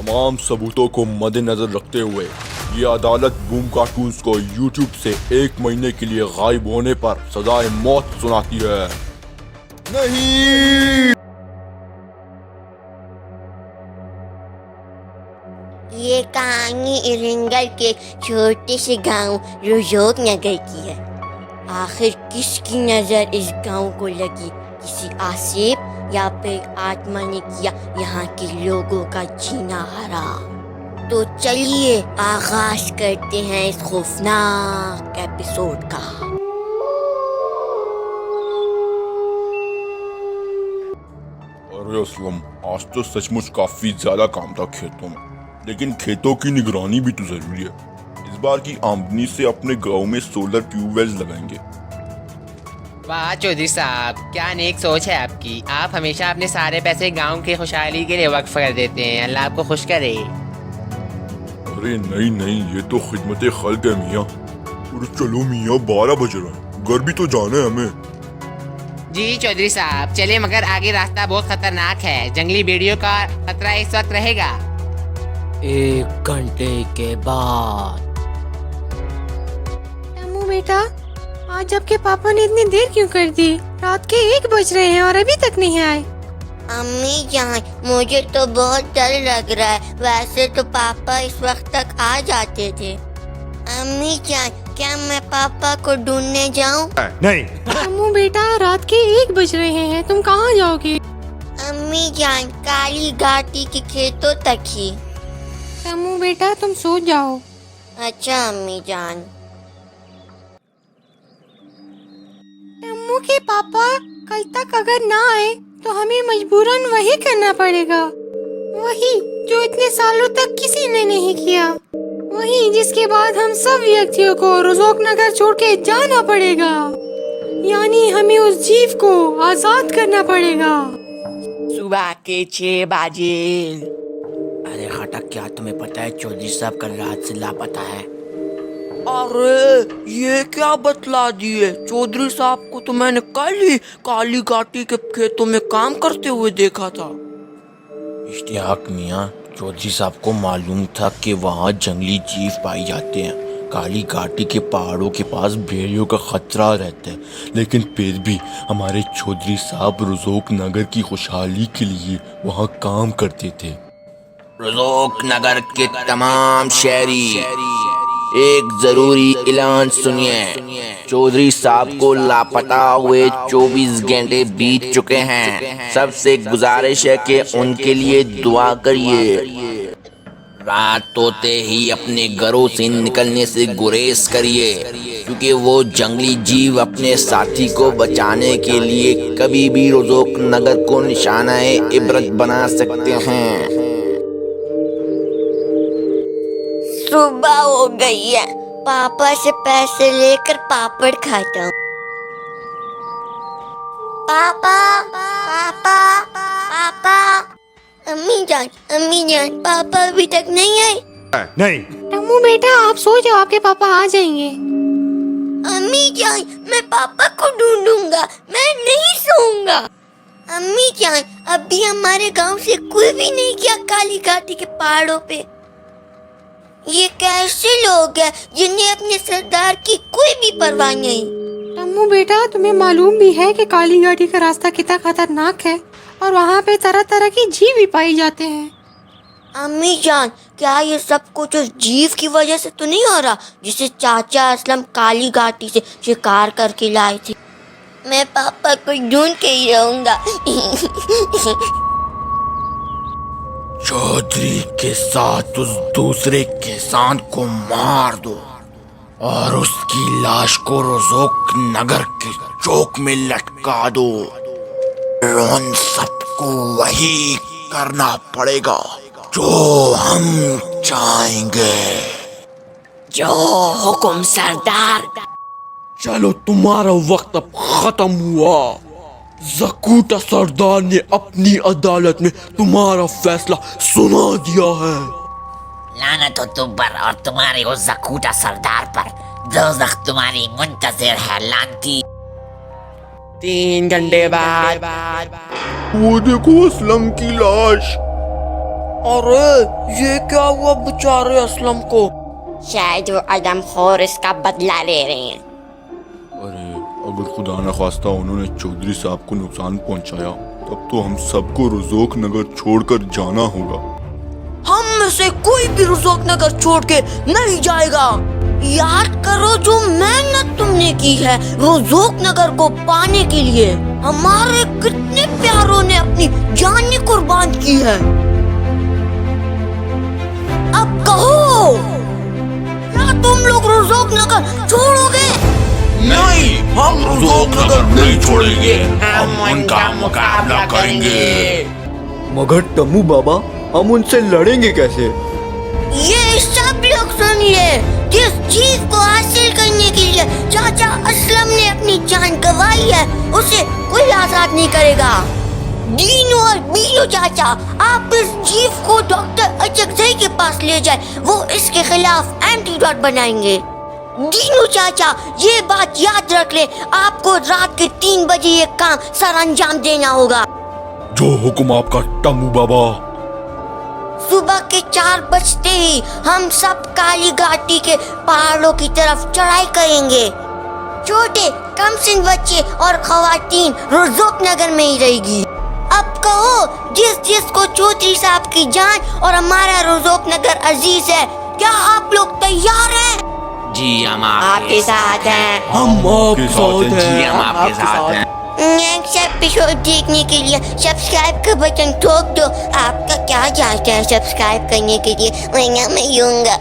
तमाम सबूतों को मद्देनजर रखते हुए ये अदालत बूम कार्टून्स को यूट्यूब से 1 महीने के लिए गायब होने पर सजाए मौत सुनाती है। नहीं, ये कहानी इरंगल के छोटे से गांव रुजोक नगर की है। आखिर किसकी नजर इस गांव को लगी? किसी आसिफ या फिर आत्मा ने किया यहाँ के लोगों का जीना हराम? तो चलिए आगाज करते हैं इस खौफनाक एपिसोड का। अरे असलम, आज तो सचमुच काफी ज्यादा काम था खेतों में, लेकिन खेतों की निगरानी भी तो जरूरी है। इस बार की आमदनी से अपने गांव में सोलर ट्यूबवेल्स लगाएंगे। वाह चौधरी साहब, क्या नेक सोच है आपकी। आप हमेशा अपने सारे पैसे गांव की खुशहाली के लिए वक्फ कर देते हैं। अल्लाह आपको खुश करे। अरे नहीं, ये तो खिदमत खल्क है मियाँ। अरे चलो मियाँ, 12 बज रहा है, घर भी तो जाना है हमें। जी चौधरी साहब चले, मगर आगे रास्ता बहुत खतरनाक है। जंगली भेड़ियों का खतरा इस वक्त रहेगा। 1 घंटे के बाद। अम्मू बेटा, आज आपके पापा ने इतनी देर क्यों कर दी? रात के 1 बज रहे हैं और अभी तक नहीं आए। अम्मी जान, मुझे तो बहुत डर लग रहा है। वैसे तो पापा इस वक्त तक आ जाते थे। अम्मी जान, क्या मैं पापा को ढूंढने जाऊं? नहीं। अम्मू बेटा, रात के 1 बज रहे हैं, तुम कहाँ जाओगे? अम्मी जान, काली घाटी के खेतों तक ही। अम्मू बेटा, तुम सो जाओ। अच्छा अम्मी जान। अम्मू के पापा कल तक अगर ना आए तो हमें मजबूरन वही करना पड़ेगा, वही जो इतने सालों तक किसी ने नहीं किया, वही जिसके बाद हम सब व्यक्तियों को रुजोक नगर छोड़ के जाना पड़ेगा। यानी हमें उस जीव को आजाद करना पड़ेगा। सुबह के 6 बजे। अरे खटक, क्या तुम्हें पता है चौधरी साहब कल रात से लापता है? अरे ये क्या बतला दिए? चौधरी साहब को तो मैंने कल ही काली घाटी के खेतों में काम करते हुए देखा था। इश्तियाक मियाँ, चौधरी साहब को मालूम था कि वहाँ जंगली जीव पाए जाते हैं। काली घाटी के पहाड़ों के पास भेड़ियों का खतरा रहता है, लेकिन फिर भी हमारे चौधरी साहब रुजोक नगर की खुशहाली के लिए वहाँ काम करते थे। रुजोक नगर के तमाम शहरी एक जरूरी ऐलान सुनिए। चौधरी साहब को लापता हुए 24 घंटे बीत चुके हैं। सबसे गुजारिश है कि उनके लिए दुआ करिए। रात होते ही अपने घरों से निकलने से गुरेज करिए, क्योंकि वो जंगली जीव अपने साथी को बचाने के लिए कभी भी रुजोक नगर को निशाना इबरत बना सकते हैं। सुबह हो गई है, पापा से पैसे लेकर पापड़ खाता हूँ। पापा पापा पापा, अम्मी जान, पापा अभी तक नहीं आए। नहीं। अम्मू बेटा, आप सो जाओ, आपके पापा आ जाएंगे। अम्मी जान, मैं पापा को ढूंढूंगा, मैं नहीं सोऊंगा। अम्मी जान, अभी हमारे गांव से कोई भी नहीं गया काली घाटी के पहाड़ों पे। ये कैसे लोग हैं जिन्हें अपने सरदार की कोई भी परवाह नहीं? अम्मू बेटा, तुम्हें मालूम भी है कि काली घाटी का रास्ता कितना खतरनाक है और वहाँ पे तरह तरह की जीव भी पाए जाते हैं। अम्मी जान, क्या ये सब कुछ उस जीव की वजह से तो नहीं हो रहा जिसे चाचा असलम काली घाटी से शिकार करके लाए थे? मैं पापा को ढूंढ के ही रहूंगा। चौधरी के साथ उस दूसरे किसान को मार दो और उसकी लाश को रुजोक नगर के चौक में लटका दो। उन सबको वही करना पड़ेगा जो हम चाहेंगे। जो हुक्म सरदार। चलो, तुम्हारा वक्त अब खत्म हुआ। ज़कूटा सरदार ने अपनी अदालत में तुम्हारा फैसला सुना दिया है। लानत हो तुम पर और तुम्हारे उस ज़कूटा सरदार पर। दोज़ख तुम्हारी मुंतज़िर है लानती। 3 घंटे बाद। वो देखो असलम की लाश। अरे ये क्या हुआ बेचारे असलम को? शायद वो आदम खोर इसका बदला ले रहे हैं। अरे अगर खुदा न खास्ता उन्होंने चौधरी साहब को नुकसान पहुंचाया तब तो हम सबको रुजोक नगर छोड़कर जाना होगा। हम में से कोई भी रुजोक नगर छोड़ के नहीं जाएगा। याद करो जो मेहनत तुमने की है रोजोक नगर को पाने के लिए। हमारे कितने प्यारों ने अपनी जान कुर्बान की है। अब कहो क्या तुम लोग रोजोक नगर छोड़ोगे? नहीं, हम रुजोक नगर नहीं छोड़ेंगे। हम उनका मुकाबला करेंगे। मगर टम्मू बाबा, हम उनसे लड़ेंगे कैसे? ये सब लोग सुनिए, जिस चीज को हासिल करने के लिए चाचा असलम ने अपनी जान गंवाई है उसे कोई आजाद नहीं करेगा। दीनू और बीनू चाचा, आप इस चीफ को डॉक्टर अचकजई के पास ले जाए, वो इसके खिलाफ एंटीडोट बनाएंगे। दीनू चाचा ये बात याद रख ले, आपको रात के 3 बजे ये काम सर अंजाम देना होगा। जो हुक्म आपका टम्मू बाबा। सुबह के 4 बजते ही हम सब काली घाटी के पहाड़ों की तरफ चढ़ाई करेंगे। छोटे कमसिन बच्चे और खवातीन रोजोक नगर में ही रहेगी। अब कहो जिस को चौधरी साहब की जान और हमारा रोजोक नगर अजीज है, क्या आप लोग तैयार हैं? जी हम आपके साथ हैं। हम आपके साथ जी हैं। हम आपके साथ हैं। नेक्स्ट एपिसोड देखने के लिए सब्सक्राइब का बटन ठोक दो। आपका क्या जाता है सब्सक्राइब करने के लिए, वरना मैं यूंगा।